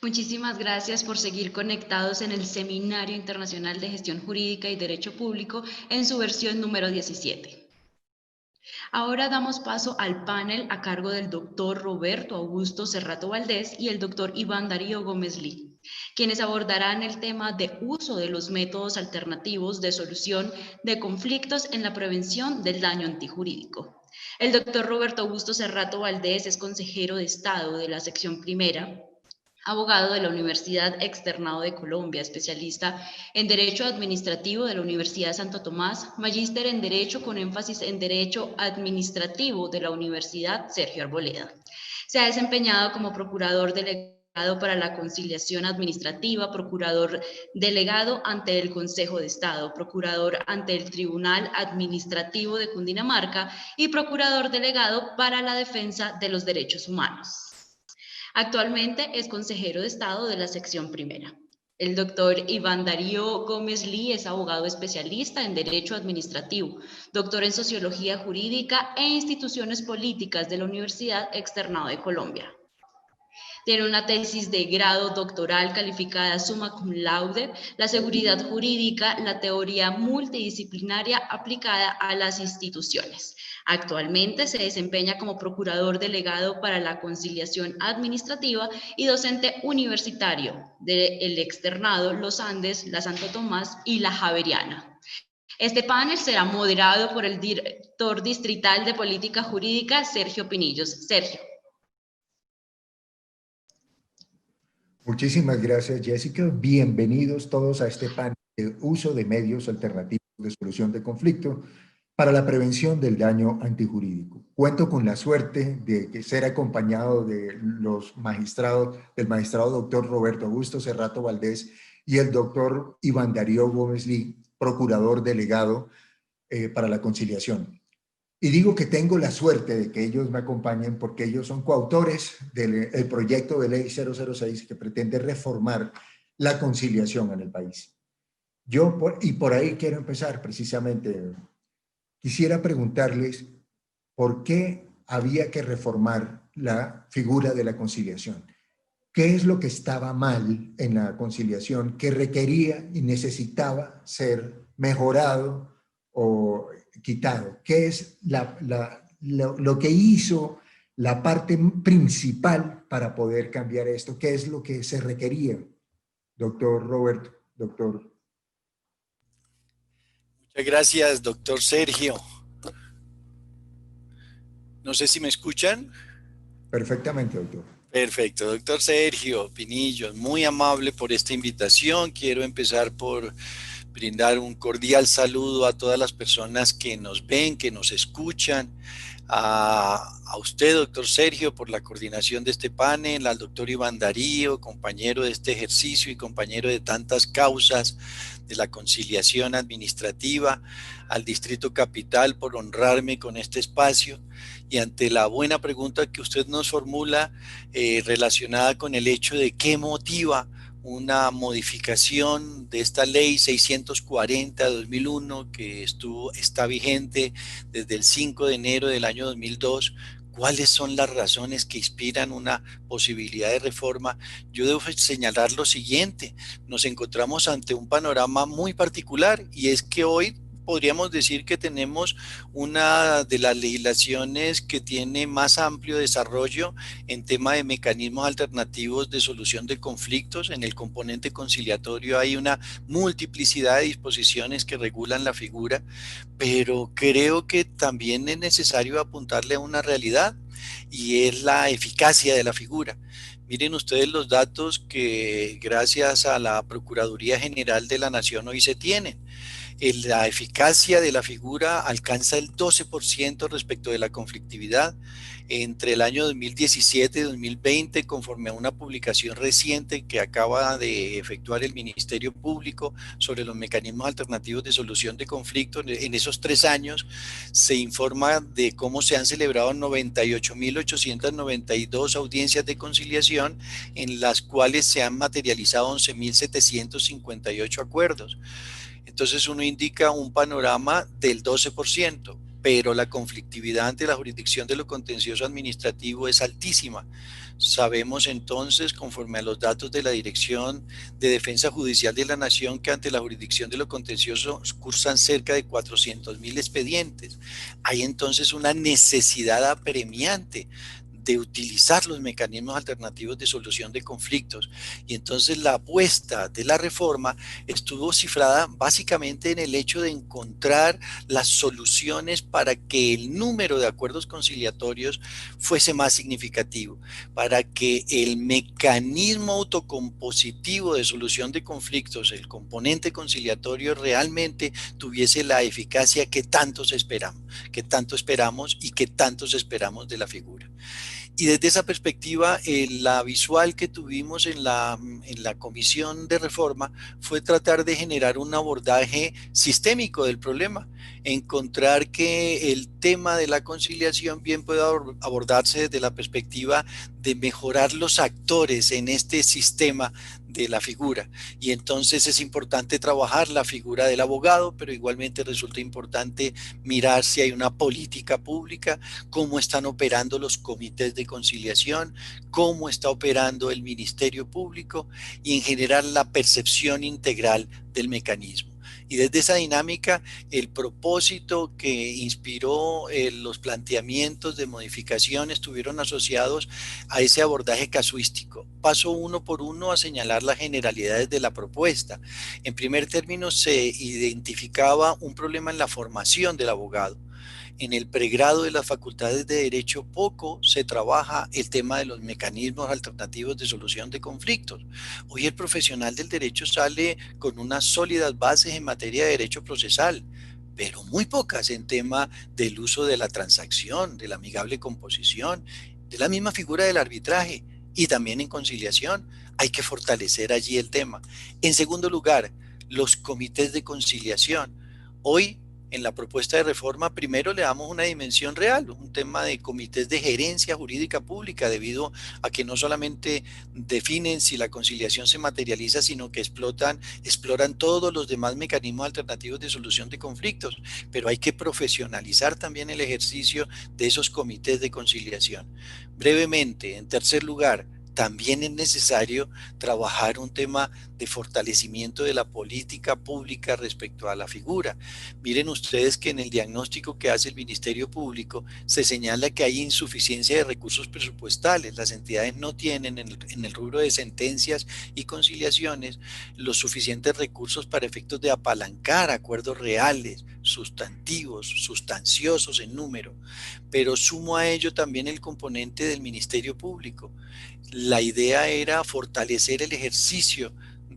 Muchísimas gracias por seguir conectados en el Seminario Internacional de Gestión Jurídica y Derecho Público en su versión número 17. Ahora damos paso al panel a cargo del doctor Roberto Augusto Cerrato Valdés y el doctor Iván Darío Gómez Lee, quienes abordarán el tema de uso de los métodos alternativos de solución de conflictos en la prevención del daño antijurídico. El doctor Roberto Augusto Cerrato Valdés es consejero de Estado de la sección primera, abogado de la Universidad Externado de Colombia, especialista en Derecho Administrativo de la Universidad Santo Tomás, magíster en Derecho con énfasis en Derecho Administrativo de la Universidad Sergio Arboleda. Se ha desempeñado como procurador delegado para la conciliación administrativa, procurador delegado ante el Consejo de Estado, procurador ante el Tribunal Administrativo de Cundinamarca y procurador delegado para la defensa de los derechos humanos. Actualmente es consejero de Estado de la sección primera. El doctor Iván Darío Gómez Lee es abogado especialista en Derecho Administrativo, doctor en Sociología Jurídica e Instituciones Políticas de la Universidad Externado de Colombia. Tiene una tesis de grado doctoral calificada summa cum laude, la seguridad jurídica, la teoría multidisciplinaria aplicada a las instituciones. Actualmente se desempeña como procurador delegado para la conciliación administrativa y docente universitario del Externado, Los Andes, la Santo Tomás y la Javeriana. Este panel será moderado por el director distrital de Política Jurídica, Sergio Pinillos. Sergio. Muchísimas gracias, Jessica. Bienvenidos todos a este panel de uso de medios alternativos de solución de conflicto para la prevención del daño antijurídico. Cuento con la suerte de ser acompañado de del magistrado doctor Roberto Augusto Cerrato Valdés y el doctor Iván Darío Gómez Lee, procurador delegado para la conciliación. Y digo que tengo la suerte de que ellos me acompañen porque ellos son coautores del proyecto de ley 006 que pretende reformar la conciliación en el país. Por ahí quiero empezar precisamente. Quisiera preguntarles por qué había que reformar la figura de la conciliación. ¿Qué es lo que estaba mal en la conciliación que requería y necesitaba ser mejorado o quitado? ¿Qué es lo que hizo la parte principal para poder cambiar esto? ¿Qué es lo que se requería? Doctor Roberto, doctor. Muchas gracias, doctor Sergio. No sé si me escuchan. Perfectamente, doctor. Perfecto, doctor Sergio Pinillos, muy amable por esta invitación. Quiero empezar por brindar un cordial saludo a todas las personas que nos ven, que nos escuchan, a usted, doctor Sergio, por la coordinación de este panel, al doctor Iván Darío, compañero de este ejercicio y compañero de tantas causas de la conciliación administrativa, al Distrito Capital por honrarme con este espacio y ante la buena pregunta que usted nos formula relacionada con el hecho de qué motiva una modificación de esta ley 640/2001 que está vigente desde el 5 de enero del año 2002. ¿Cuáles son las razones que inspiran una posibilidad de reforma? Yo debo señalar lo siguiente: nos encontramos ante un panorama muy particular y es que hoy podríamos decir que tenemos una de las legislaciones que tiene más amplio desarrollo en tema de mecanismos alternativos de solución de conflictos. En el componente conciliatorio hay una multiplicidad de disposiciones que regulan la figura, pero creo que también es necesario apuntarle a una realidad y es la eficacia de la figura. Miren ustedes los datos que gracias a la Procuraduría General de la Nación hoy se tienen. La eficacia de la figura alcanza el 12% respecto de la conflictividad. Entre el año 2017 y 2020, conforme a una publicación reciente que acaba de efectuar el Ministerio Público sobre los mecanismos alternativos de solución de conflictos, en esos 3 años se informa de cómo se han celebrado 98.892 audiencias de conciliación, en las cuales se han materializado 11.758 acuerdos. Entonces uno indica un panorama del 12%, pero la conflictividad ante la jurisdicción de lo contencioso administrativo es altísima. Sabemos entonces, conforme a los datos de la Dirección de Defensa Judicial de la Nación, que ante la jurisdicción de lo contencioso cursan cerca de 400.000 expedientes. Hay entonces una necesidad apremiante de utilizar los mecanismos alternativos de solución de conflictos. Y entonces la apuesta de la reforma estuvo cifrada básicamente en el hecho de encontrar las soluciones para que el número de acuerdos conciliatorios fuese más significativo, para que el mecanismo autocompositivo de solución de conflictos, el componente conciliatorio, realmente tuviese la eficacia que tantos esperamos y que tantos esperamos de la figura. Y desde esa perspectiva, la visual que tuvimos en la comisión de reforma fue tratar de generar un abordaje sistémico del problema, encontrar que el tema de la conciliación bien puede abordarse desde la perspectiva de mejorar los actores en este sistema de la figura. Y entonces es importante trabajar la figura del abogado, pero igualmente resulta importante mirar si hay una política pública, cómo están operando los comités de conciliación, cómo está operando el Ministerio Público y en general la percepción integral del mecanismo. Y desde esa dinámica, el propósito que inspiró los planteamientos de modificación estuvieron asociados a ese abordaje casuístico. Paso uno por uno a señalar las generalidades de la propuesta. En primer término, se identificaba un problema en la formación del abogado. En el pregrado de las facultades de Derecho poco se trabaja el tema de los mecanismos alternativos de solución de conflictos. Hoy el profesional del derecho sale con unas sólidas bases en materia de derecho procesal, pero muy pocas en tema del uso de la transacción, de la amigable composición, de la misma figura del arbitraje y también en conciliación. Hay que fortalecer allí el tema. En segundo lugar, los comités de conciliación. Hoy en la propuesta de reforma, primero le damos una dimensión real, un tema de comités de gerencia jurídica pública, debido a que no solamente definen si la conciliación se materializa, sino que exploran todos los demás mecanismos alternativos de solución de conflictos, pero hay que profesionalizar también el ejercicio de esos comités de conciliación. Brevemente, en tercer lugar, también es necesario trabajar un tema de fortalecimiento de la política pública respecto a la figura. Miren ustedes que en el diagnóstico que hace el Ministerio Público se señala que hay insuficiencia de recursos presupuestales. Las entidades no tienen en el rubro de sentencias y conciliaciones los suficientes recursos para efectos de apalancar acuerdos reales, sustantivos, sustanciosos en número. Pero sumo a ello también el componente del Ministerio Público. La idea era fortalecer el ejercicio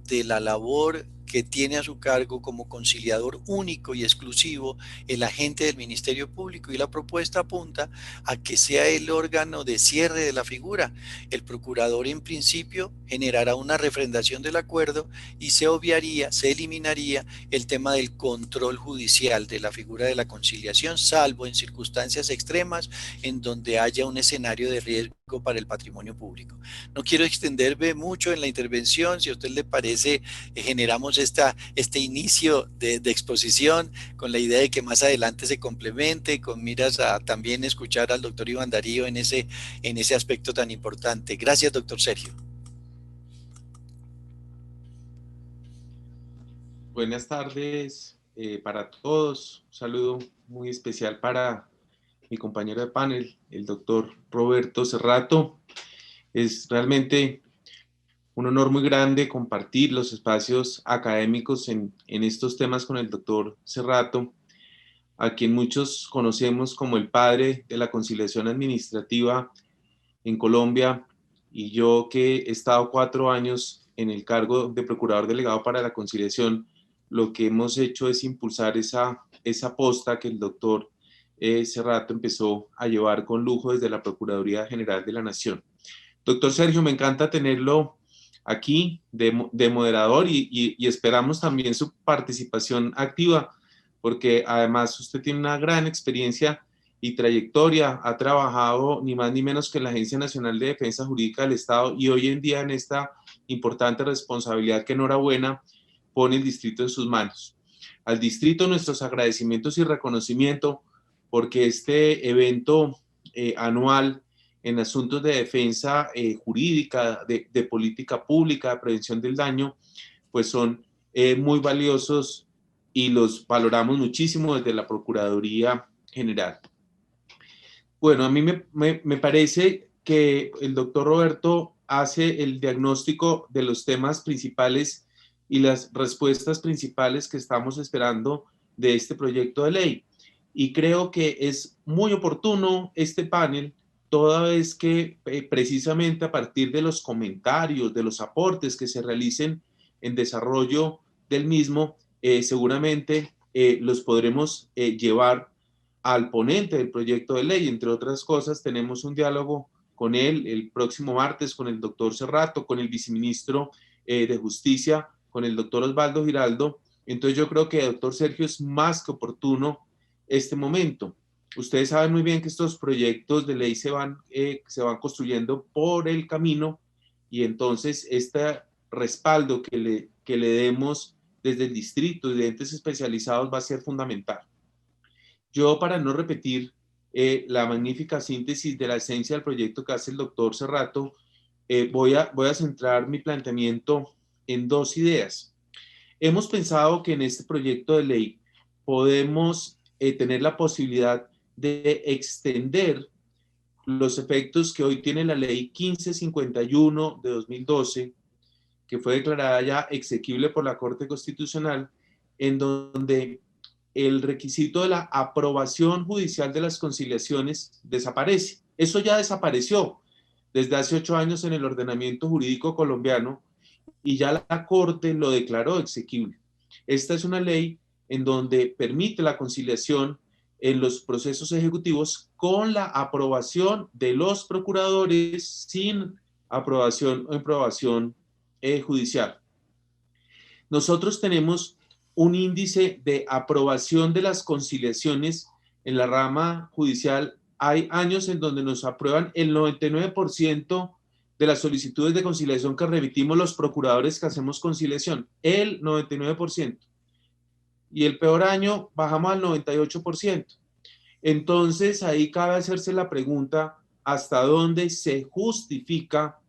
de la labor que tiene a su cargo como conciliador único y exclusivo el agente del Ministerio Público, y la propuesta apunta a que sea el órgano de cierre de la figura. El procurador en principio generará una refrendación del acuerdo y se eliminaría el tema del control judicial de la figura de la conciliación, salvo en circunstancias extremas en donde haya un escenario de riesgo para el patrimonio público. No quiero extenderme mucho en la intervención. Si a usted le parece, generamos este inicio de exposición con la idea de que más adelante se complemente, con miras a también escuchar al doctor Iván Darío en ese aspecto tan importante. Gracias, doctor Sergio. Buenas tardes para todos. Un saludo muy especial para mi compañero de panel, el doctor Roberto Cerrato. Es realmente un honor muy grande compartir los espacios académicos en estos temas con el doctor Cerrato, a quien muchos conocemos como el padre de la conciliación administrativa en Colombia, y yo que he estado 4 años en el cargo de procurador delegado para la conciliación, lo que hemos hecho es impulsar esa posta que el doctor Cerrato empezó a llevar con lujo desde la Procuraduría General de la Nación. Doctor Sergio, me encanta tenerlo aquí de moderador y esperamos también su participación activa, porque además usted tiene una gran experiencia y trayectoria, ha trabajado ni más ni menos que en la Agencia Nacional de Defensa Jurídica del Estado, y hoy en día en esta importante responsabilidad que, enhorabuena, pone el distrito en sus manos. Al distrito nuestros agradecimientos y reconocimiento, porque este evento anual en asuntos de defensa jurídica, de política pública, de prevención del daño, pues son muy valiosos y los valoramos muchísimo desde la Procuraduría General. Bueno, a mí me parece que el doctor Roberto hace el diagnóstico de los temas principales y las respuestas principales que estamos esperando de este proyecto de ley. Y creo que es muy oportuno este panel, toda vez que precisamente a partir de los comentarios, de los aportes que se realicen en desarrollo del mismo, seguramente los podremos llevar al ponente del proyecto de ley. Entre otras cosas, tenemos un diálogo con él el próximo martes, con el doctor Cerrato, con el viceministro de Justicia, con el doctor Osvaldo Giraldo. Entonces yo creo que, doctor Sergio, es más que oportuno este momento. Ustedes saben muy bien que estos proyectos de ley se van construyendo por el camino, y entonces este respaldo que le demos desde el distrito y de entes especializados va a ser fundamental. Yo, para no repetir la magnífica síntesis de la esencia del proyecto que hace el doctor Cerrato, voy a centrar mi planteamiento en dos ideas. Hemos pensado que en este proyecto de ley podemos tener la posibilidad de extender los efectos que hoy tiene la ley 1551 de 2012, que fue declarada ya exequible por la Corte Constitucional, en donde el requisito de la aprobación judicial de las conciliaciones desaparece. Eso ya desapareció desde hace 8 años en el ordenamiento jurídico colombiano, y ya la Corte lo declaró exequible. Esta es una ley en donde permite la conciliación en los procesos ejecutivos con la aprobación de los procuradores, sin aprobación o improbación judicial. Nosotros tenemos un índice de aprobación de las conciliaciones en la rama judicial. Hay años en donde nos aprueban el 99% de las solicitudes de conciliación que remitimos los procuradores que hacemos conciliación, el 99%. Y el peor año bajamos al 98%. Entonces ahí cabe hacerse la pregunta, ¿hasta dónde se justifica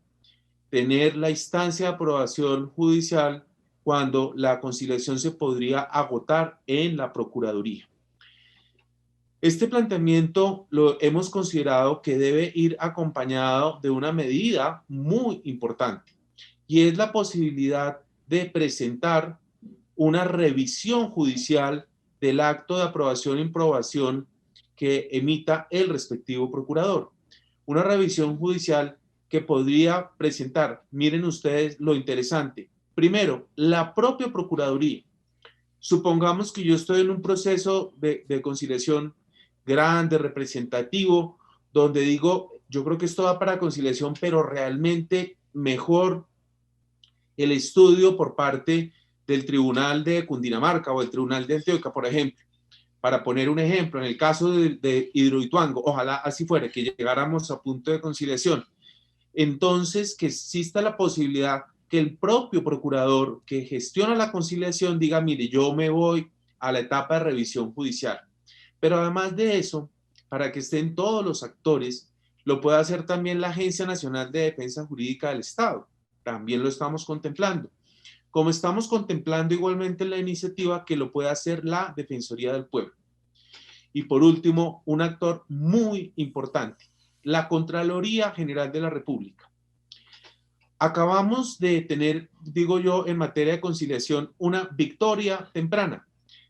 tener la instancia de aprobación judicial cuando la conciliación se podría agotar en la Procuraduría? Este planteamiento lo hemos considerado que debe ir acompañado de una medida muy importante, y es la posibilidad de presentar una revisión judicial del acto de aprobación e improbación que emita el respectivo procurador. Una revisión judicial que podría presentar, miren ustedes lo interesante, primero, la propia Procuraduría. Supongamos que yo estoy en un proceso de conciliación grande, representativo, donde digo, yo creo que esto va para conciliación, pero realmente mejor el estudio por parte del Tribunal de Cundinamarca o el Tribunal de Antioquia, por ejemplo. Para poner un ejemplo, en el caso de Hidroituango, ojalá así fuera, que llegáramos a punto de conciliación. Entonces, que exista la posibilidad que el propio procurador que gestiona la conciliación diga, mire, yo me voy a la etapa de revisión judicial. Pero además de eso, para que estén todos los actores, lo puede hacer también la Agencia Nacional de Defensa Jurídica del Estado. También lo estamos contemplando. Como estamos contemplando igualmente la iniciativa que lo puede hacer la Defensoría del Pueblo. Y por último, un actor muy importante, la Contraloría General de la República. Acabamos de tener, digo yo, en materia de conciliación, una victoria temprana.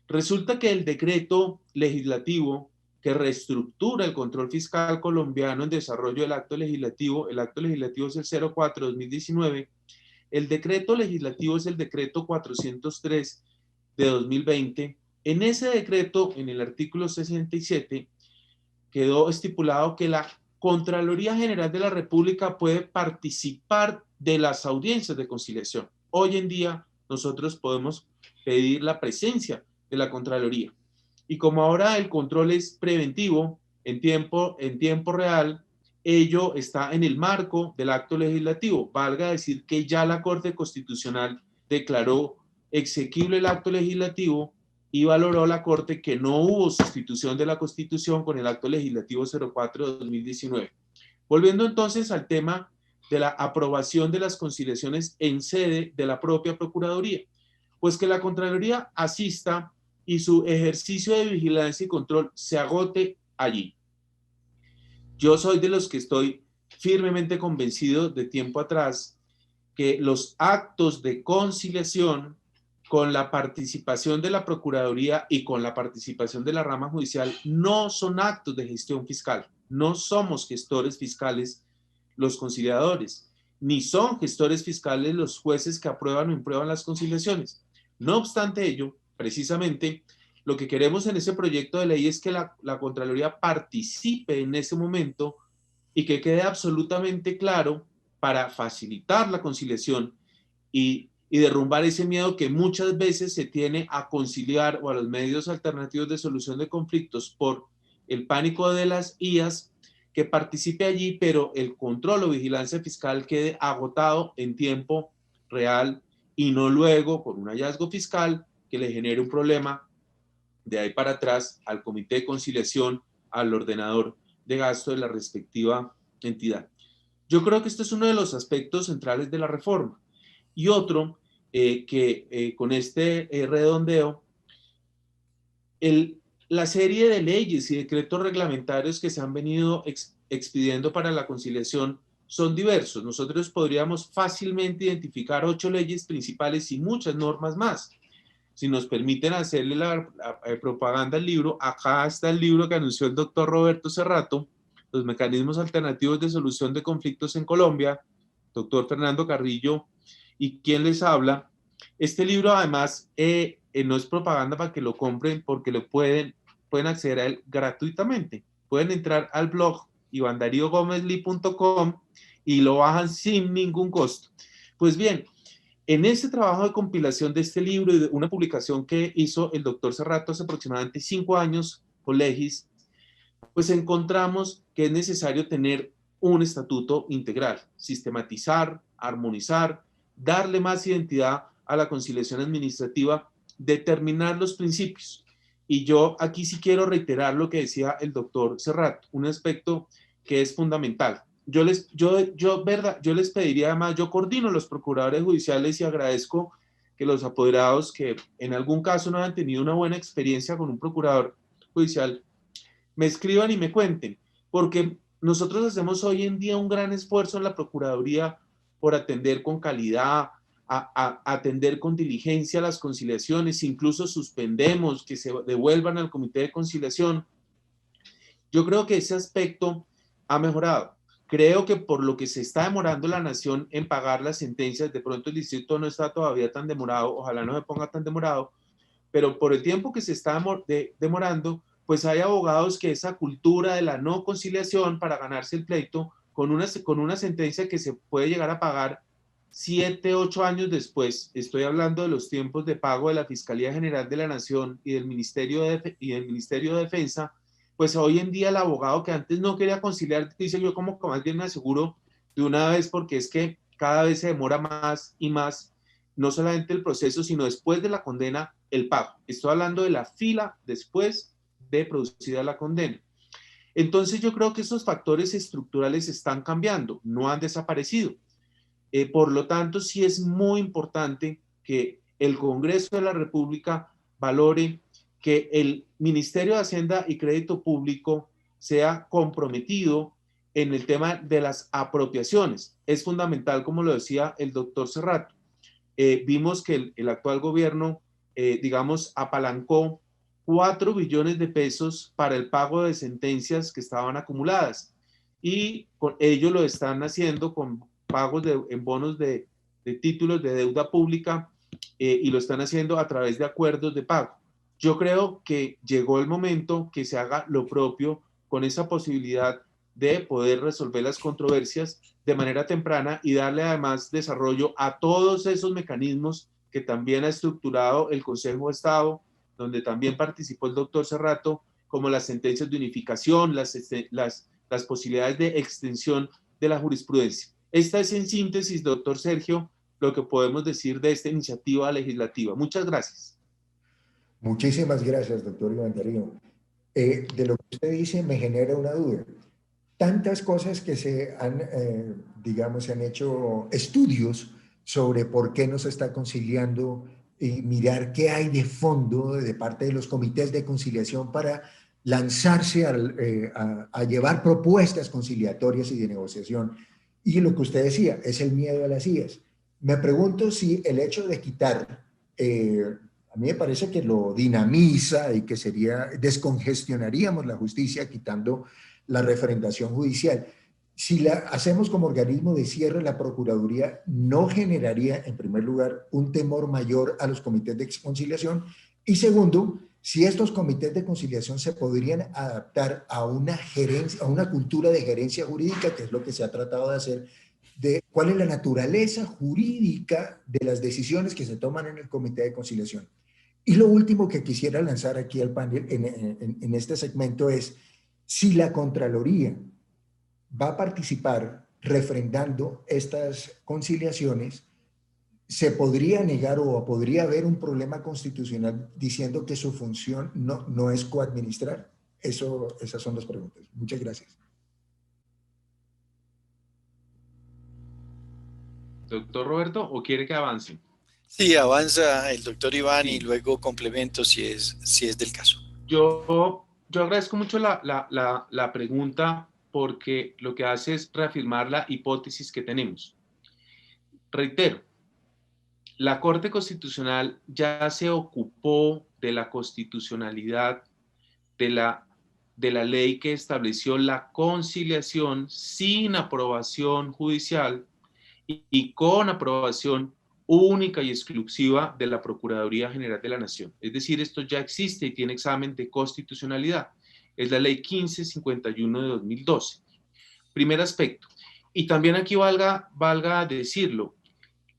Resulta que el decreto legislativo que reestructura el control fiscal colombiano en desarrollo del acto legislativo, el acto legislativo es el 04-2019, el decreto legislativo es el decreto 403 de 2020. En ese decreto, en el artículo 67, quedó estipulado que la Contraloría General de la República puede participar de las audiencias de conciliación. Hoy en día nosotros podemos pedir la presencia de la Contraloría. Y como ahora el control es preventivo, en tiempo real, ello está en el marco del acto legislativo. Valga decir que ya la Corte Constitucional declaró exequible el acto legislativo y valoró la Corte que no hubo sustitución de la Constitución con el acto legislativo 04 de 2019. Volviendo entonces al tema de la aprobación de las conciliaciones en sede de la propia Procuraduría, pues que la Contraloría asista y su ejercicio de vigilancia y control se agote allí. Yo soy de los que estoy firmemente convencido de tiempo atrás que los actos de conciliación con la participación de la Procuraduría y con la participación de la rama judicial no son actos de gestión fiscal. No somos gestores fiscales los conciliadores, ni son gestores fiscales los jueces que aprueban o imprueban las conciliaciones. No obstante ello, precisamente, lo que queremos en ese proyecto de ley es que la Contraloría participe en ese momento y que quede absolutamente claro para facilitar la conciliación y derrumbar ese miedo que muchas veces se tiene a conciliar o a los medios alternativos de solución de conflictos por el pánico de las IAS, que participe allí, pero el control o vigilancia fiscal quede agotado en tiempo real y no luego con un hallazgo fiscal que le genere un problema de ahí para atrás al comité de conciliación, al ordenador de gasto de la respectiva entidad. Yo creo que este es uno de los aspectos centrales de la reforma. Y otro, con este redondeo, la serie de leyes y decretos reglamentarios que se han venido expidiendo para la conciliación son diversos. Nosotros podríamos fácilmente identificar 8 leyes principales y muchas normas más. Si nos permiten hacerle la propaganda al libro, acá está el libro que anunció el doctor Roberto Cerrato, Los mecanismos alternativos de solución de conflictos en Colombia, doctor Fernando Carrillo, y quien les habla. Este libro además no es propaganda para que lo compren porque pueden acceder a él gratuitamente. Pueden entrar al blog ivandariogomezli.com y lo bajan sin ningún costo. Pues bien, en este trabajo de compilación de este libro y de una publicación que hizo el doctor Cerrato hace aproximadamente 5 años con Legis, pues encontramos que es necesario tener un estatuto integral, sistematizar, armonizar, darle más identidad a la conciliación administrativa, determinar los principios. Y yo aquí sí quiero reiterar lo que decía el doctor Cerrato, un aspecto que es fundamental. Yo les pediría además, yo coordino los procuradores judiciales y agradezco que los apoderados que en algún caso no han tenido una buena experiencia con un procurador judicial me escriban y me cuenten, porque nosotros hacemos hoy en día un gran esfuerzo en la Procuraduría por atender con calidad, atender con diligencia las conciliaciones, incluso suspendemos que se devuelvan al Comité de Conciliación. Yo creo que ese aspecto ha mejorado. Creo que por lo que se está demorando la nación en pagar las sentencias, de pronto el distrito no está todavía tan demorado, ojalá no se ponga tan demorado, pero por el tiempo que se está demorando, pues hay abogados que esa cultura de la no conciliación para ganarse el pleito con una sentencia que se puede llegar a pagar 7, 8 años después. Estoy hablando de los tiempos de pago de la Fiscalía General de la Nación y del Ministerio de Defensa. Pues hoy en día el abogado que antes no quería conciliar dice: yo como que más bien me aseguro de una vez, porque es que cada vez se demora más y más, no solamente el proceso, sino después de la condena, el pago. Estoy hablando de la fila después de producida la condena. Entonces yo creo que esos factores estructurales están cambiando, no han desaparecido. Por lo tanto, sí es muy importante que el Congreso de la República valore que el Ministerio de Hacienda y Crédito Público sea comprometido en el tema de las apropiaciones. Es fundamental, como lo decía el doctor Cerrato. Vimos que el actual gobierno, digamos, apalancó 4 billones de pesos para el pago de sentencias que estaban acumuladas, y ellos lo están haciendo con pagos en bonos de títulos de deuda pública, y lo están haciendo a través de acuerdos de pago. Yo creo que llegó el momento que se haga lo propio con esa posibilidad de poder resolver las controversias de manera temprana y darle además desarrollo a todos esos mecanismos que también ha estructurado el Consejo de Estado, donde también participó el doctor Cerrato, como las sentencias de unificación, las posibilidades de extensión de la jurisprudencia. Esta es en síntesis, doctor Sergio, lo que podemos decir de esta iniciativa legislativa. Muchas gracias. Muchísimas gracias, doctor Iván Darío. De lo que usted dice me genera una duda. tantas cosas que se han, digamos, se han hecho estudios sobre por qué no se está conciliando y mirar qué hay de fondo de parte de los comités de conciliación para lanzarse a llevar propuestas conciliatorias y de negociación. Y lo que usted decía, es el miedo a las IAS. Me pregunto si el hecho de quitar, a mí me parece que lo dinamiza y que descongestionaríamos la justicia quitando la referendación judicial. Si la hacemos como organismo de cierre, la Procuraduría no generaría, en primer lugar, un temor mayor a los comités de conciliación, y segundo, si estos comités de conciliación se podrían adaptar a una gerencia, a una cultura de gerencia jurídica, que es lo que se ha tratado de hacer, de cuál es la naturaleza jurídica de las decisiones que se toman en el comité de conciliación. Y lo último que quisiera lanzar aquí al panel en este segmento es, si la Contraloría va a participar refrendando estas conciliaciones, ¿se podría negar o podría haber un problema constitucional diciendo que su función no es coadministrar? Esas son las preguntas. Muchas gracias. Doctor Roberto, ¿o quiere que avance? Sí, avanza el doctor Iván Sí. y luego complemento si es del caso. Yo agradezco mucho la pregunta porque lo que hace es reafirmar la hipótesis que tenemos. Reitero, la Corte Constitucional ya se ocupó de la constitucionalidad de la ley que estableció la conciliación sin aprobación judicial y con aprobación única y exclusiva de la Procuraduría General de la Nación. Es decir, esto ya existe y tiene examen de constitucionalidad. Es la ley 1551 de 2012. Primer aspecto. Y también aquí valga decirlo,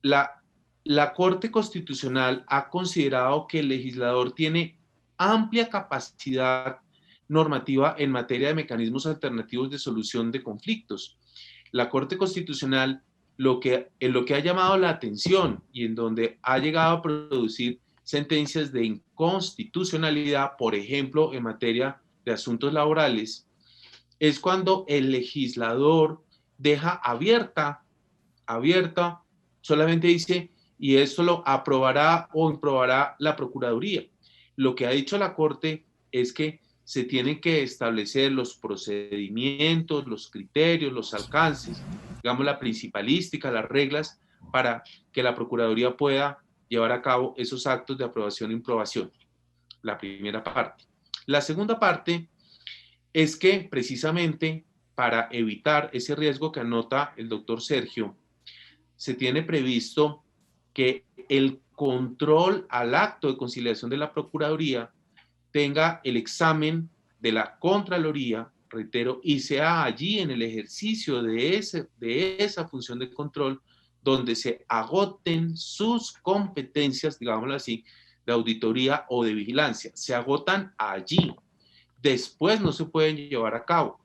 la Corte Constitucional ha considerado que el legislador tiene amplia capacidad normativa en materia de mecanismos alternativos de solución de conflictos. La Corte Constitucional en lo que ha llamado la atención y en donde ha llegado a producir sentencias de inconstitucionalidad, por ejemplo, en materia de asuntos laborales, es cuando el legislador deja abierta, solamente dice, y esto lo aprobará o improbará la Procuraduría. Lo que ha dicho la Corte es que se tienen que establecer los procedimientos, los criterios, los alcances, digamos la principalística, las reglas, para que la Procuraduría pueda llevar a cabo esos actos de aprobación e improbación. La primera parte. La segunda parte es que precisamente para evitar ese riesgo que anota el doctor Sergio, se tiene previsto que el control al acto de conciliación de la Procuraduría tenga el examen de la Contraloría, reitero, y sea allí en el ejercicio de esa función de control donde se agoten sus competencias, digámoslo así, de auditoría o de vigilancia. Se agotan allí. Después no se pueden llevar a cabo.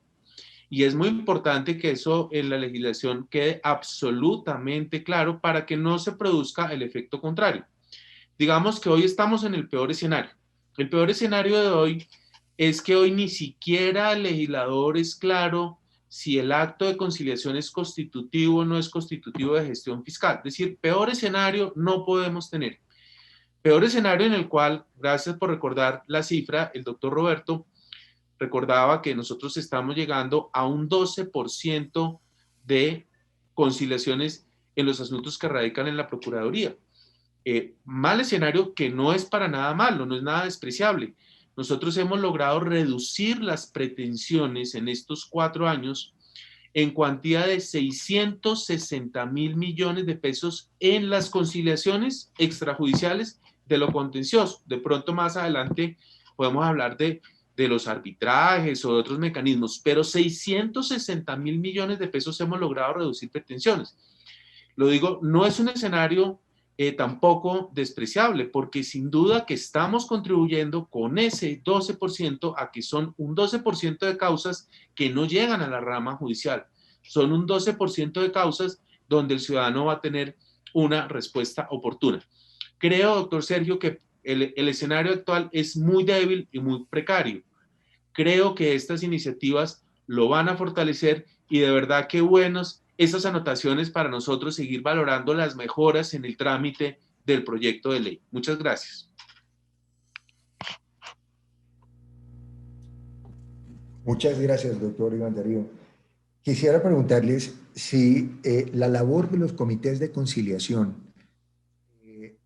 Y es muy importante que eso en la legislación quede absolutamente claro para que no se produzca el efecto contrario. Digamos que hoy estamos en el peor escenario. El peor escenario de hoy es que hoy ni siquiera el legislador es claro si el acto de conciliación es constitutivo o no es constitutivo de gestión fiscal. Es decir, peor escenario no podemos tener. Peor escenario en el cual, gracias por recordar la cifra, el doctor Roberto recordaba que nosotros estamos llegando a un 12% de conciliaciones en los asuntos que radican en la Procuraduría. Mal escenario que no es para nada malo, no es nada despreciable. Nosotros hemos logrado reducir las pretensiones en estos 4 años en cuantía de 660.000 millones de pesos en las conciliaciones extrajudiciales de lo contencioso. De pronto más adelante podemos hablar de los arbitrajes o de otros mecanismos, pero 660.000 millones de pesos hemos logrado reducir pretensiones. Lo digo, no es un escenario tampoco despreciable, porque sin duda que estamos contribuyendo con ese 12% a que son un 12% de causas que no llegan a la rama judicial. Son un 12% de causas donde el ciudadano va a tener una respuesta oportuna. Creo, doctor Sergio, que el escenario actual es muy débil y muy precario. Creo que estas iniciativas lo van a fortalecer y de verdad qué buenos esas anotaciones para nosotros seguir valorando las mejoras en el trámite del proyecto de ley. Muchas gracias. Muchas gracias, doctor Iván Darío. Quisiera preguntarles si la labor de los comités de conciliación,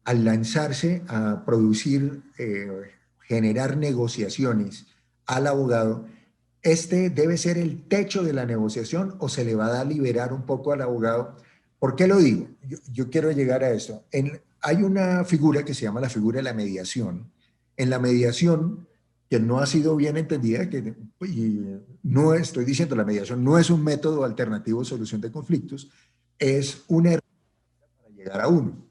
al lanzarse a producir, generar negociaciones al abogado, ¿este debe ser el techo de la negociación o se le va a dar liberar un poco al abogado? ¿Por qué lo digo? Yo quiero llegar a esto. Hay una figura que se llama la figura de la mediación. En la mediación, que no ha sido bien entendida, y no estoy diciendo la mediación no es un método alternativo de solución de conflictos, es una herramienta para llegar a uno.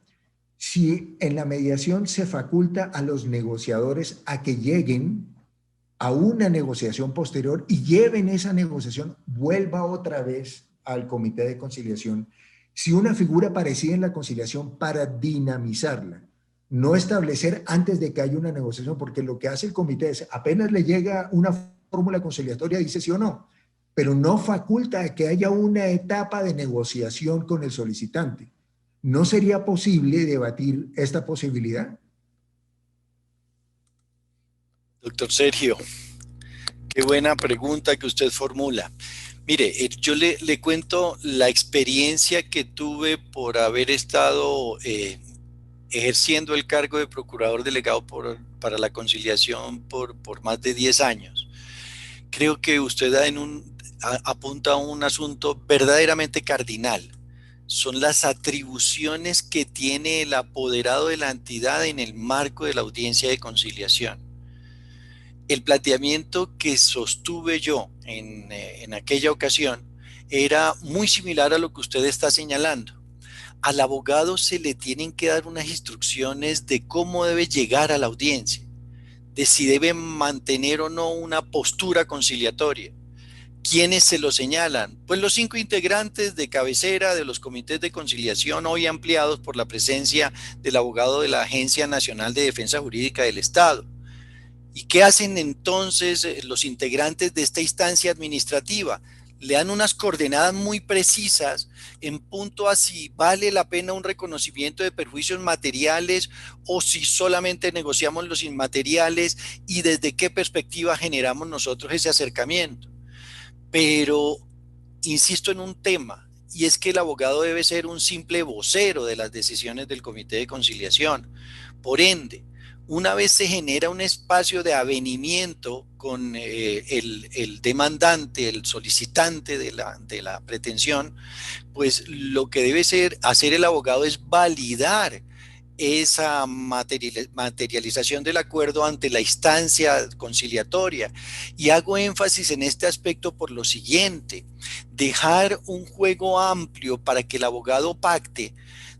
Si en la mediación se faculta a los negociadores a que lleguen a una negociación posterior y lleven esa negociación, vuelva otra vez al comité de conciliación, si una figura parecida en la conciliación para dinamizarla, no establecer antes de que haya una negociación, porque lo que hace el comité es, apenas le llega una fórmula conciliatoria, dice sí o no, pero no faculta que haya una etapa de negociación con el solicitante. ¿No sería posible debatir esta posibilidad? Doctor Sergio, qué buena pregunta que usted formula. Mire, yo le cuento la experiencia que tuve por haber estado ejerciendo el cargo de procurador delegado para la conciliación por más de 10 años. Creo que usted apunta a un asunto verdaderamente cardinal. Son las atribuciones que tiene el apoderado de la entidad en el marco de la audiencia de conciliación. El planteamiento que sostuve yo en aquella ocasión era muy similar a lo que usted está señalando. Al abogado se le tienen que dar unas instrucciones de cómo debe llegar a la audiencia, de si debe mantener o no una postura conciliatoria. ¿Quiénes se lo señalan? Pues los 5 integrantes de cabecera de los comités de conciliación, hoy ampliados por la presencia del abogado de la Agencia Nacional de Defensa Jurídica del Estado. ¿Y qué hacen entonces los integrantes de esta instancia administrativa? Le dan unas coordenadas muy precisas en punto a si vale la pena un reconocimiento de perjuicios materiales o si solamente negociamos los inmateriales y desde qué perspectiva generamos nosotros ese acercamiento. Pero insisto en un tema, y es que el abogado debe ser un simple vocero de las decisiones del comité de conciliación. Por ende, una vez se genera un espacio de avenimiento con el demandante, el solicitante de la pretensión, pues lo que debe hacer el abogado es validar esa materialización del acuerdo ante la instancia conciliatoria. Y hago énfasis en este aspecto por lo siguiente: dejar un juego amplio para que el abogado pacte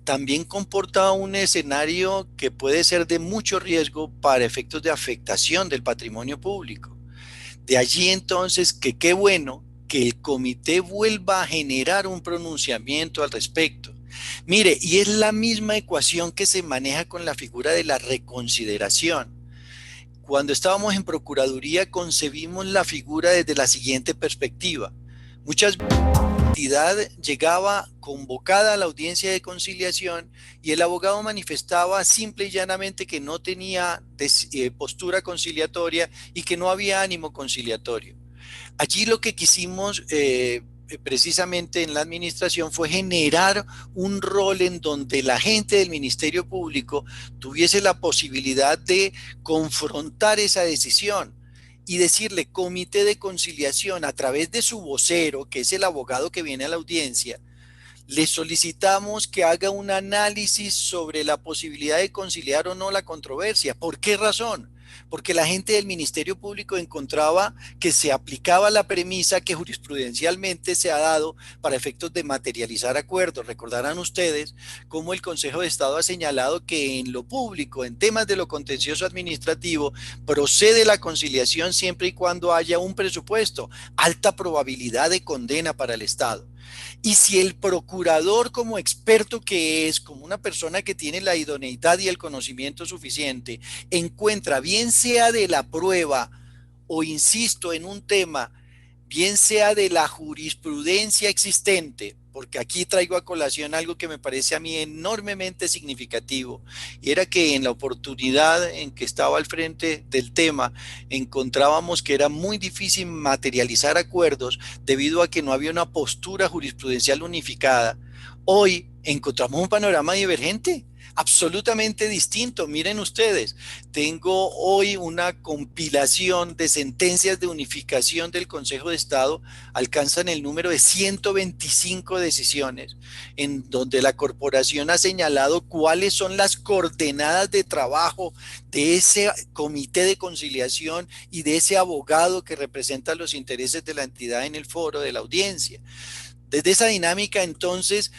también comporta un escenario que puede ser de mucho riesgo para efectos de afectación del patrimonio público. De allí entonces que qué bueno que el comité vuelva a generar un pronunciamiento al respecto. Mire, y es la misma ecuación que se maneja con la figura de la reconsideración. Cuando estábamos en Procuraduría concebimos la figura desde la siguiente perspectiva. Muchas veces la entidad llegaba convocada a la audiencia de conciliación y el abogado manifestaba simple y llanamente que no tenía postura conciliatoria y que no había ánimo conciliatorio. Allí lo que quisimos precisamente en la administración fue generar un rol en donde la gente del Ministerio Público tuviese la posibilidad de confrontar esa decisión y decirle: comité de conciliación, a través de su vocero, que es el abogado que viene a la audiencia, le solicitamos que haga un análisis sobre la posibilidad de conciliar o no la controversia. ¿Por qué razón? Porque la gente del Ministerio Público encontraba que se aplicaba la premisa que jurisprudencialmente se ha dado para efectos de materializar acuerdos. Recordarán ustedes cómo el Consejo de Estado ha señalado que en lo público, en temas de lo contencioso administrativo, procede la conciliación siempre y cuando haya un presupuesto, alta probabilidad de condena para el Estado. Y si el procurador, como experto que es, como una persona que tiene la idoneidad y el conocimiento suficiente, encuentra, bien sea de la prueba o insisto en un tema, bien sea de la jurisprudencia existente, porque aquí traigo a colación algo que me parece a mí enormemente significativo, y era que en la oportunidad en que estaba al frente del tema, encontrábamos que era muy difícil materializar acuerdos debido a que no había una postura jurisprudencial unificada. Hoy encontramos un panorama divergente, absolutamente distinto. Miren ustedes, tengo hoy una compilación de sentencias de unificación del Consejo de Estado, alcanzan el número de 125 decisiones, en donde la corporación ha señalado cuáles son las coordenadas de trabajo de ese comité de conciliación y de ese abogado que representa los intereses de la entidad en el foro de la audiencia. Desde esa dinámica, entonces,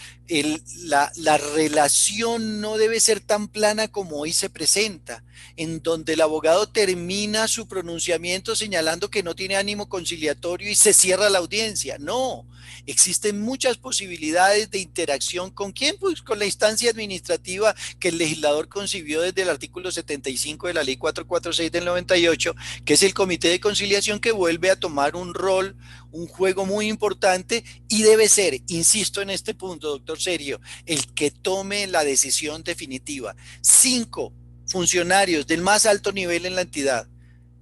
la relación no debe ser tan plana como hoy se presenta, en donde el abogado termina su pronunciamiento señalando que no tiene ánimo conciliatorio y se cierra la audiencia. No, existen muchas posibilidades de interacción. ¿Con quién? Pues con la instancia administrativa que el legislador concibió desde el artículo 75 de la ley 446 del 98, que es el comité de conciliación, que vuelve a tomar un rol, un juego muy importante, y debe ser, insisto en este punto, doctor Sergio, el que tome la decisión definitiva. 5 funcionarios del más alto nivel en la entidad.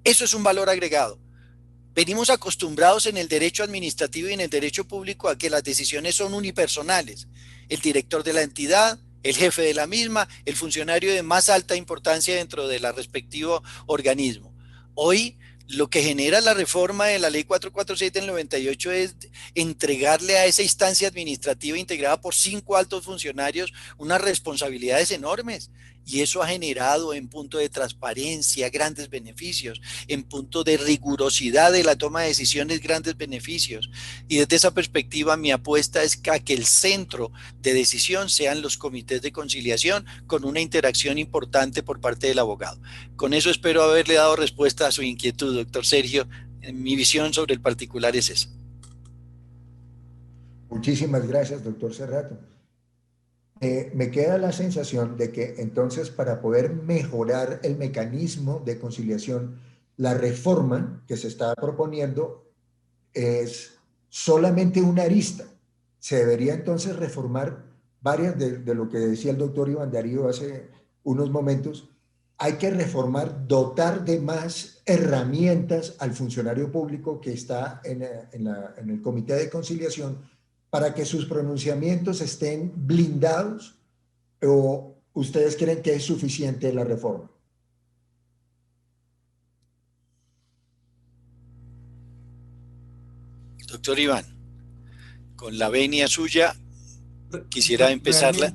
Eso es un valor agregado. Venimos acostumbrados en el derecho administrativo y en el derecho público a que las decisiones son unipersonales. El director de la entidad, el jefe de la misma, el funcionario de más alta importancia dentro del respectivo organismo. Hoy, lo que genera la reforma de la ley 446 del 98 es entregarle a esa instancia administrativa integrada por 5 altos funcionarios unas responsabilidades enormes. Y eso ha generado en punto de transparencia grandes beneficios, en punto de rigurosidad de la toma de decisiones grandes beneficios. Y desde esa perspectiva mi apuesta es que el centro de decisión sean los comités de conciliación, con una interacción importante por parte del abogado. Con eso espero haberle dado respuesta a su inquietud, doctor Sergio. Mi visión sobre el particular es esa. Muchísimas gracias, doctor Serrato. Me queda la sensación de que entonces, para poder mejorar el mecanismo de conciliación, la reforma que se está proponiendo es solamente una arista. Se debería entonces reformar varias de lo que decía el doctor Iván Darío hace unos momentos. Hay que reformar, dotar de más herramientas al funcionario público que está en el comité de conciliación, para que sus pronunciamientos estén blindados, o ustedes creen que es suficiente la reforma? Doctor Iván, con la venia suya, quisiera empezarla.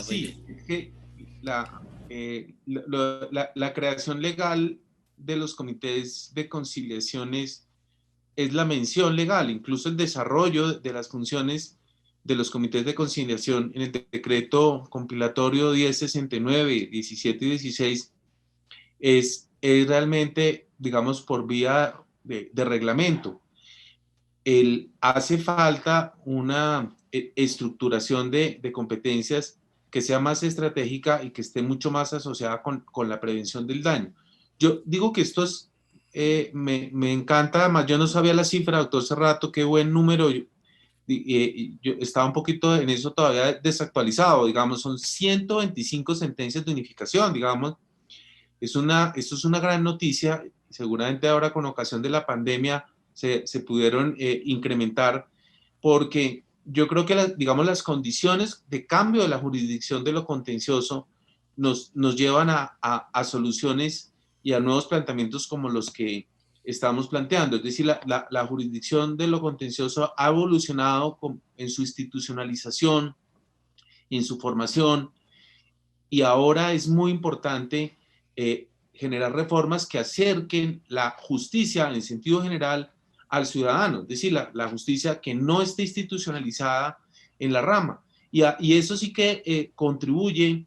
Sí, es que la creación legal de los comités de conciliaciones es la mención legal, incluso el desarrollo de las funciones de los comités de conciliación en el decreto compilatorio 1069, 17 y 16 es realmente, digamos, por vía de reglamento. Hace falta una estructuración de competencias que sea más estratégica y que esté mucho más asociada con la prevención del daño. Yo digo que esto es, me encanta, además yo no sabía la cifra, doctor Serrato, qué buen número. Yo estaba un poquito en eso todavía desactualizado, digamos, son 125 sentencias de unificación, digamos. Esto es una gran noticia, seguramente ahora con ocasión de la pandemia se pudieron incrementar, porque yo creo que digamos, las condiciones de cambio de la jurisdicción de lo contencioso nos llevan a soluciones y a nuevos planteamientos como los que estamos planteando. Es decir, la jurisdicción de lo contencioso ha evolucionado en su institucionalización, en su formación, y ahora es muy importante generar reformas que acerquen la justicia en sentido general al ciudadano, es decir, la justicia que no esté institucionalizada en la rama. Y eso sí que contribuye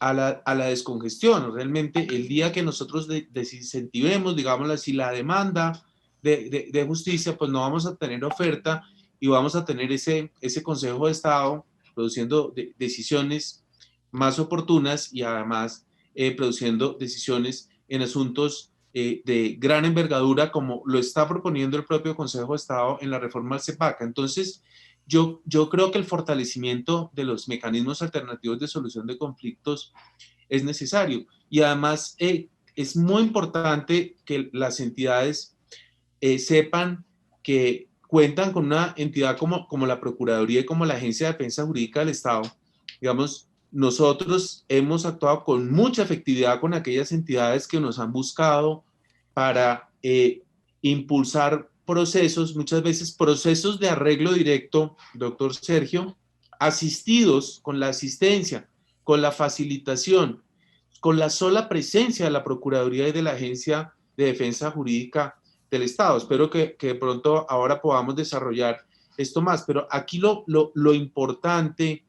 a la descongestión. Realmente el día que nosotros desincentivemos, digamos así, la demanda de justicia, pues no vamos a tener oferta y vamos a tener ese Consejo de Estado produciendo decisiones más oportunas y además produciendo decisiones en asuntos de gran envergadura como lo está proponiendo el propio Consejo de Estado en la reforma al CEPACA. Entonces, yo creo que el fortalecimiento de los mecanismos alternativos de solución de conflictos es necesario. Y además es muy importante que las entidades sepan que cuentan con una entidad como la Procuraduría y como la Agencia de Defensa Jurídica del Estado. Digamos, nosotros hemos actuado con mucha efectividad con aquellas entidades que nos han buscado para impulsar procesos, muchas veces procesos de arreglo directo, doctor Sergio, asistidos con la asistencia, con la facilitación, con la sola presencia de la Procuraduría y de la Agencia de Defensa Jurídica del Estado. Espero que de pronto ahora podamos desarrollar esto más, pero aquí lo importante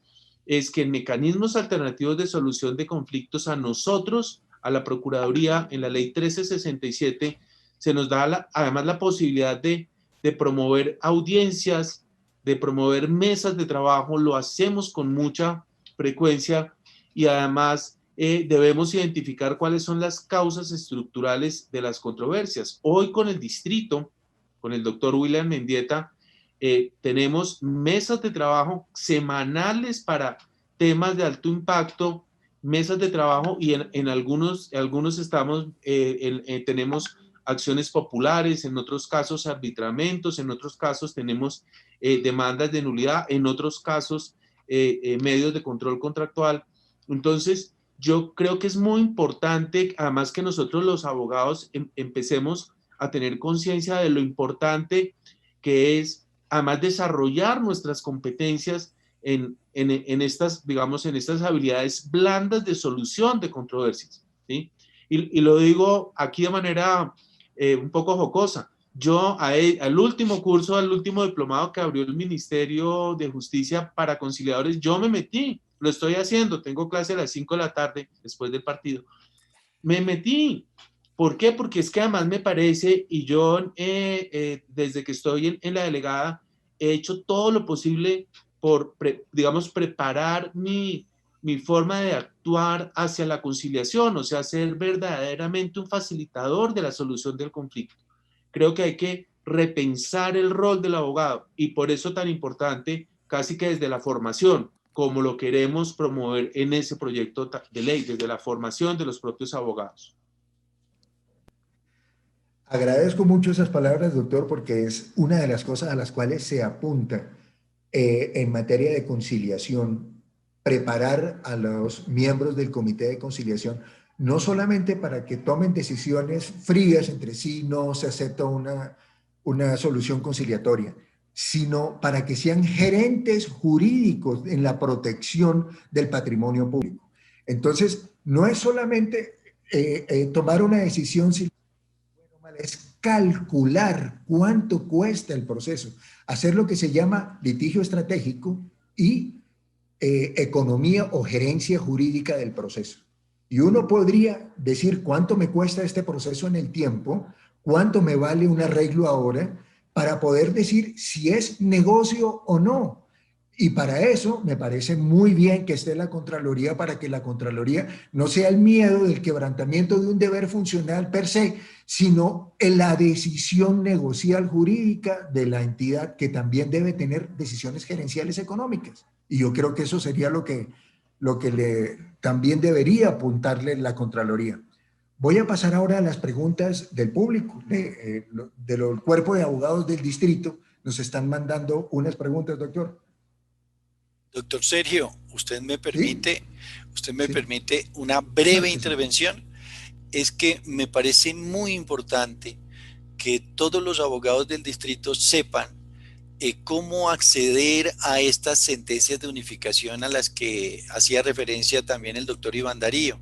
es que en mecanismos alternativos de solución de conflictos a nosotros, a la Procuraduría, en la ley 1367, se nos da además la posibilidad de promover audiencias, de promover mesas de trabajo, lo hacemos con mucha frecuencia y además debemos identificar cuáles son las causas estructurales de las controversias. Hoy con el distrito, con el doctor William Mendieta, tenemos mesas de trabajo semanales para temas de alto impacto, mesas de trabajo y en algunos estamos, tenemos acciones populares, en otros casos arbitramentos, en otros casos tenemos demandas de nulidad, en otros casos medios de control contractual. Entonces, yo creo que es muy importante, además que nosotros los abogados empecemos a tener conciencia de lo importante que es, además, desarrollar nuestras competencias en estas, digamos, en estas habilidades blandas de solución de controversias, ¿sí? Y lo digo aquí de manera un poco jocosa. Yo al último curso, al último diplomado que abrió el Ministerio de Justicia para conciliadores, yo me metí, lo estoy haciendo, tengo clase a las 5 de la tarde después del partido. Me metí. ¿Por qué? Porque es que además me parece, y yo desde que estoy en la delegada, he hecho todo lo posible por, digamos, preparar mi forma de actuar hacia la conciliación, o sea, ser verdaderamente un facilitador de la solución del conflicto. Creo que hay que repensar el rol del abogado y por eso tan importante, casi que desde la formación, como lo queremos promover en ese proyecto de ley, desde la formación de los propios abogados. Agradezco mucho esas palabras, doctor, porque es una de las cosas a las cuales se apunta en materia de conciliación, preparar a los miembros del Comité de Conciliación, no solamente para que tomen decisiones frías entre sí, no se acepta una solución conciliatoria, sino para que sean gerentes jurídicos en la protección del patrimonio público. Entonces, no es solamente tomar una decisión, es calcular cuánto cuesta el proceso, hacer lo que se llama litigio estratégico y economía o gerencia jurídica del proceso. Y uno podría decir cuánto me cuesta este proceso en el tiempo, cuánto me vale un arreglo ahora, para poder decir si es negocio o no. Y para eso me parece muy bien que esté la Contraloría, para que la Contraloría no sea el miedo del quebrantamiento de un deber funcional per se, sino en la decisión negocial jurídica de la entidad, que también debe tener decisiones gerenciales económicas. Y yo creo que eso sería lo que también debería apuntarle la Contraloría. Voy a pasar ahora a las preguntas del público, del cuerpo de abogados del distrito. Nos están mandando unas preguntas, doctor. Doctor Sergio, usted me permite una Claro breve que sí. intervención. Es que me parece muy importante que todos los abogados del distrito sepan cómo acceder a estas sentencias de unificación a las que hacía referencia también el doctor Iván Darío.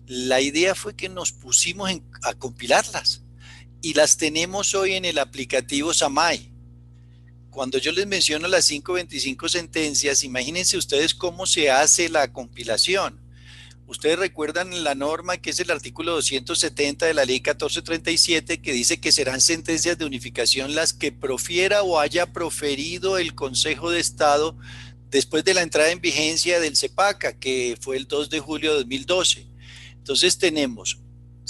La idea fue que nos pusimos a compilarlas y las tenemos hoy en el aplicativo Samay. Cuando yo les menciono las 525 sentencias, imagínense ustedes cómo se hace la compilación. Ustedes recuerdan la norma que es el artículo 270 de la ley 1437, que dice que serán sentencias de unificación las que profiera o haya proferido el Consejo de Estado después de la entrada en vigencia del CEPACA, que fue el 2 de julio de 2012. Entonces tenemos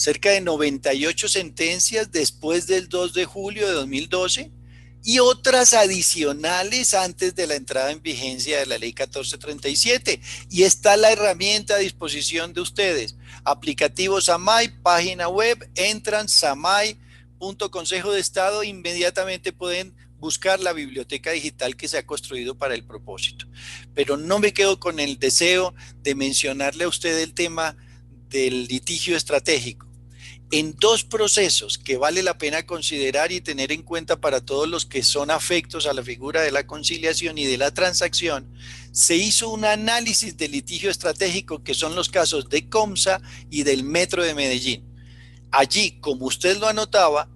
cerca de 98 sentencias después del 2 de julio de 2012 y otras adicionales antes de la entrada en vigencia de la ley 1437. Y está la herramienta a disposición de ustedes. Aplicativo SAMAI, página web, entran samai.consejo de Estado, inmediatamente pueden buscar la biblioteca digital que se ha construido para el propósito. Pero no me quedo con el deseo de mencionarle a usted el tema del litigio estratégico. En dos procesos que vale la pena considerar y tener en cuenta para todos los que son afectos a la figura de la conciliación y de la transacción, se hizo un análisis de litigio estratégico, que son los casos de Comsa y del Metro de Medellín. Allí, como usted lo anotaba,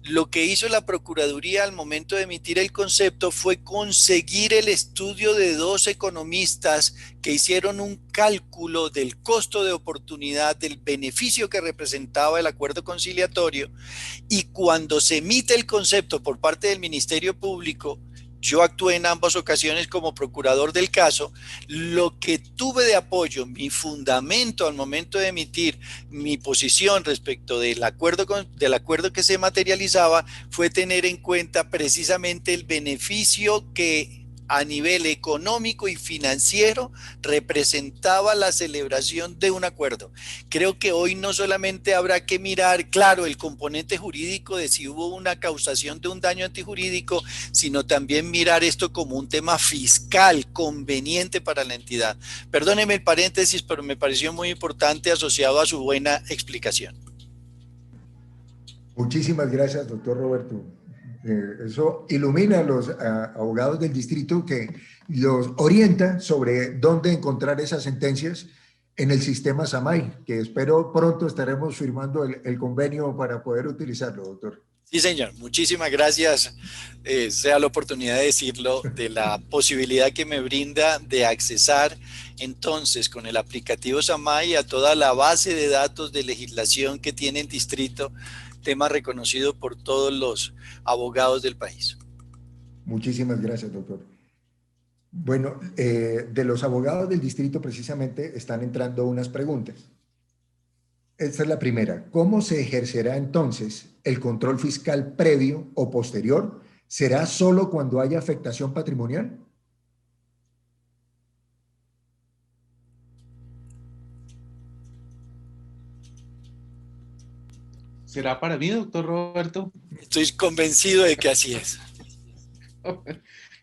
lo que hizo la Procuraduría al momento de emitir el concepto fue conseguir el estudio de dos economistas que hicieron un cálculo del costo de oportunidad, del beneficio que representaba el acuerdo conciliatorio, y cuando se emite el concepto por parte del Ministerio Público, yo actué en ambas ocasiones como procurador del caso. Lo que tuve de apoyo, mi fundamento al momento de emitir mi posición respecto del acuerdo que se materializaba, fue tener en cuenta precisamente el beneficio que a nivel económico y financiero representaba la celebración de un acuerdo. Creo que hoy no solamente habrá que mirar, claro, el componente jurídico de si hubo una causación de un daño antijurídico, sino también mirar esto como un tema fiscal conveniente para la entidad. Perdóneme el paréntesis, pero me pareció muy importante asociado a su buena explicación. Muchísimas gracias, doctor Roberto. Eso ilumina a los abogados del distrito, que los orienta sobre dónde encontrar esas sentencias en el sistema SAMAI, que espero pronto estaremos firmando el convenio para poder utilizarlo, doctor. Sí, señor. Muchísimas gracias. Sea la oportunidad de decirlo, de la posibilidad que me brinda de accesar entonces con el aplicativo SAMAI a toda la base de datos de legislación que tiene el distrito, tema reconocido por todos los abogados del país. Muchísimas gracias, doctor. Bueno, de los abogados del distrito precisamente están entrando unas preguntas. Esta es la primera. ¿Cómo se ejercerá entonces el control fiscal previo o posterior? ¿Será solo cuando haya afectación patrimonial? ¿Será para mí, doctor Roberto? Estoy convencido de que así es.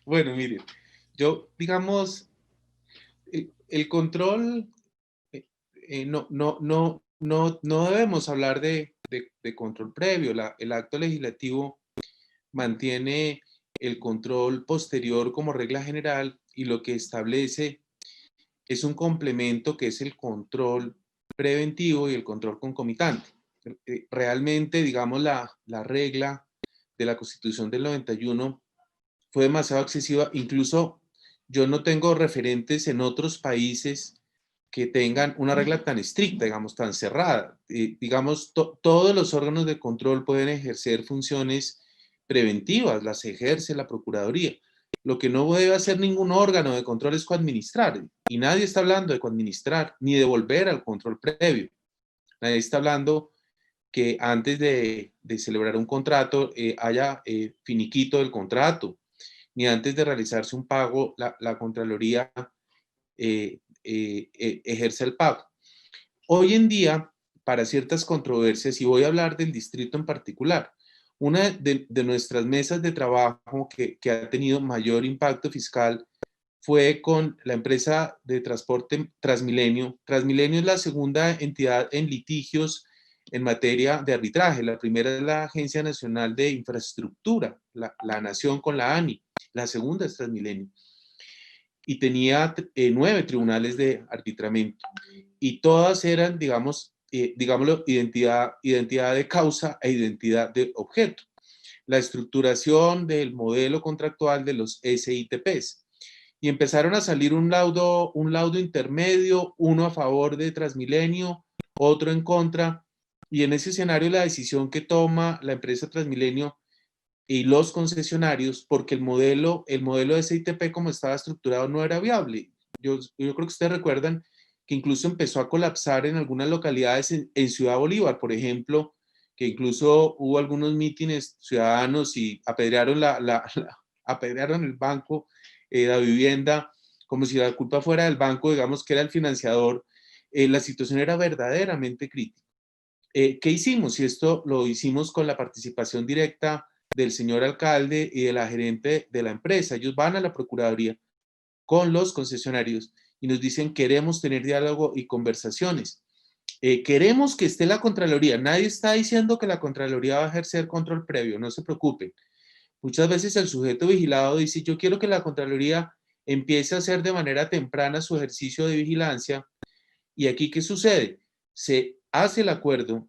Bueno, miren, yo, digamos, el control, no debemos hablar de control previo. El acto legislativo mantiene el control posterior como regla general, y lo que establece es un complemento que es el control preventivo y el control concomitante. Realmente, digamos, la regla de la Constitución del 91 fue demasiado excesiva. Incluso yo no tengo referentes en otros países que tengan una regla tan estricta, digamos, tan cerrada. Digamos, todos los órganos de control pueden ejercer funciones preventivas, las ejerce la Procuraduría. Lo que no debe hacer ningún órgano de control es coadministrar, y nadie está hablando de coadministrar ni de volver al control previo. Nadie está hablando que antes de celebrar un contrato haya finiquito del contrato, ni antes de realizarse un pago la Contraloría ejerce el pago. Hoy en día, para ciertas controversias, y voy a hablar del distrito en particular, una de nuestras mesas de trabajo que ha tenido mayor impacto fiscal fue con la empresa de transporte Transmilenio. Transmilenio es la segunda entidad en litigios en materia de arbitraje. La primera es la Agencia Nacional de Infraestructura, la Nación con la ANI. La segunda es Transmilenio. Y tenía 9 tribunales de arbitramiento. Y todas eran, digámoslo, identidad de causa e identidad de objeto. La estructuración del modelo contractual de los SITPs. Y empezaron a salir un laudo intermedio, uno a favor de Transmilenio, otro en contra. Y en ese escenario, la decisión que toma la empresa Transmilenio y los concesionarios, porque el modelo de SITP como estaba estructurado no era viable. Yo creo que ustedes recuerdan que incluso empezó a colapsar en algunas localidades en Ciudad Bolívar, por ejemplo, que incluso hubo algunos mítines ciudadanos y apedrearon, apedrearon el banco, la vivienda, como si la culpa fuera del banco, digamos que era el financiador. La situación era verdaderamente crítica. ¿Qué hicimos? Y esto lo hicimos con la participación directa del señor alcalde y de la gerente de la empresa. Ellos van a la Procuraduría con los concesionarios y nos dicen: queremos tener diálogo y conversaciones. Queremos que esté la Contraloría. Nadie está diciendo que la Contraloría va a ejercer control previo, no se preocupen. Muchas veces el sujeto vigilado dice: yo quiero que la Contraloría empiece a hacer de manera temprana su ejercicio de vigilancia. ¿Y aquí qué sucede? Se hace el acuerdo,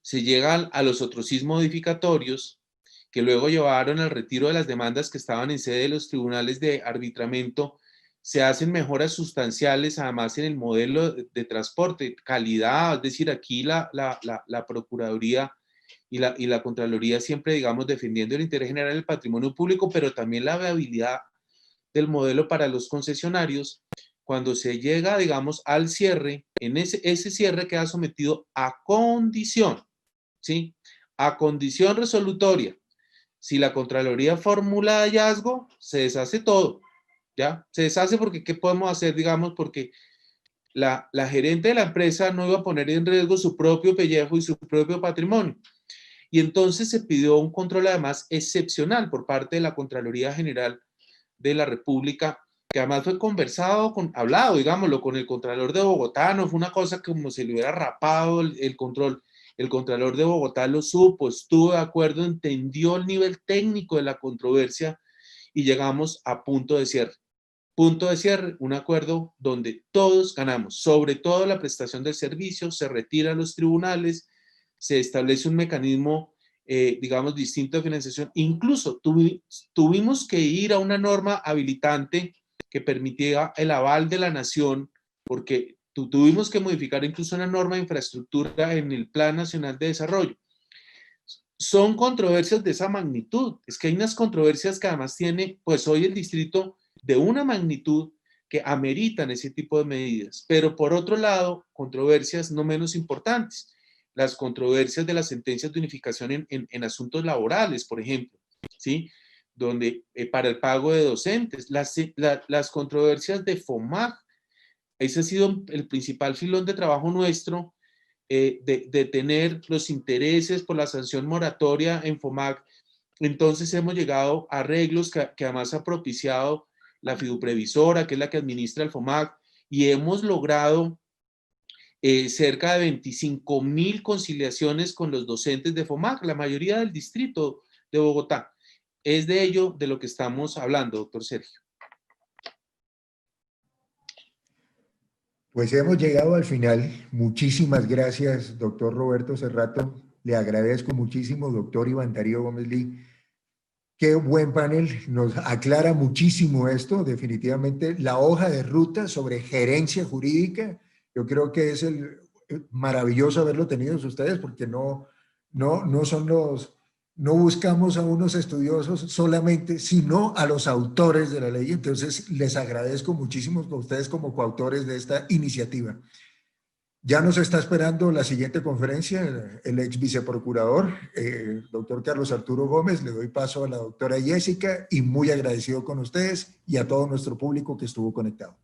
se llega a los otrosis modificatorios, que luego llevaron al retiro de las demandas que estaban en sede de los tribunales de arbitramiento. Se hacen mejoras sustanciales, además, en el modelo de transporte, calidad, es decir, aquí la Procuraduría y la Contraloría siempre, digamos, defendiendo el interés general del patrimonio público, pero también la viabilidad del modelo para los concesionarios. Cuando se llega, digamos, al cierre, en ese cierre queda sometido a condición, ¿sí? A condición resolutoria. Si la Contraloría formula hallazgo, se deshace todo, ¿ya? Se deshace porque ¿qué podemos hacer, digamos? Porque la gerente de la empresa no iba a poner en riesgo su propio pellejo y su propio patrimonio. Y entonces se pidió un control, además, excepcional por parte de la Contraloría General de la República, que además fue conversado, hablado, digámoslo, con el Contralor de Bogotá. No fue una cosa como si le hubiera rapado el control. El Contralor de Bogotá lo supo, estuvo de acuerdo, entendió el nivel técnico de la controversia y llegamos a punto de cierre. Punto de cierre, un acuerdo donde todos ganamos, sobre todo la prestación del servicio, se retira a los tribunales, se establece un mecanismo, digamos, distinto de financiación. Incluso tuvimos que ir a una norma habilitante que permitía el aval de la nación, porque tuvimos que modificar incluso una norma de infraestructura en el Plan Nacional de Desarrollo. Son controversias de esa magnitud. Es que hay unas controversias que además tiene, pues hoy el distrito, de una magnitud que ameritan ese tipo de medidas. Pero por otro lado, controversias no menos importantes. Las controversias de las sentencias de unificación en asuntos laborales, por ejemplo, ¿sí? Donde para el pago de docentes, las controversias de FOMAC, ese ha sido el principal filón de trabajo nuestro, de tener los intereses por la sanción moratoria en FOMAC. Entonces hemos llegado a arreglos que además ha propiciado la fiduprevisora, que es la que administra el FOMAC, y hemos logrado cerca de 25,000 conciliaciones con los docentes de FOMAC, la mayoría del distrito de Bogotá. Es de ello de lo que estamos hablando, doctor Sergio. Pues hemos llegado al final. Muchísimas gracias, doctor Roberto Cerrato. Le agradezco muchísimo, doctor Iván Darío Gómez Lee. Qué buen panel, nos aclara muchísimo esto, definitivamente. La hoja de ruta sobre gerencia jurídica, yo creo que es maravilloso haberlo tenido ustedes, porque no son no buscamos a unos estudiosos solamente, sino a los autores de la ley. Entonces, les agradezco muchísimo a ustedes como coautores de esta iniciativa. Ya nos está esperando la siguiente conferencia, el ex viceprocurador, doctor Carlos Arturo Gómez. Le doy paso a la doctora Jessica y muy agradecido con ustedes y a todo nuestro público que estuvo conectado.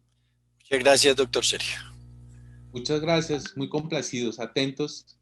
Muchas gracias, doctor Sergio. Muchas gracias, muy complacidos, atentos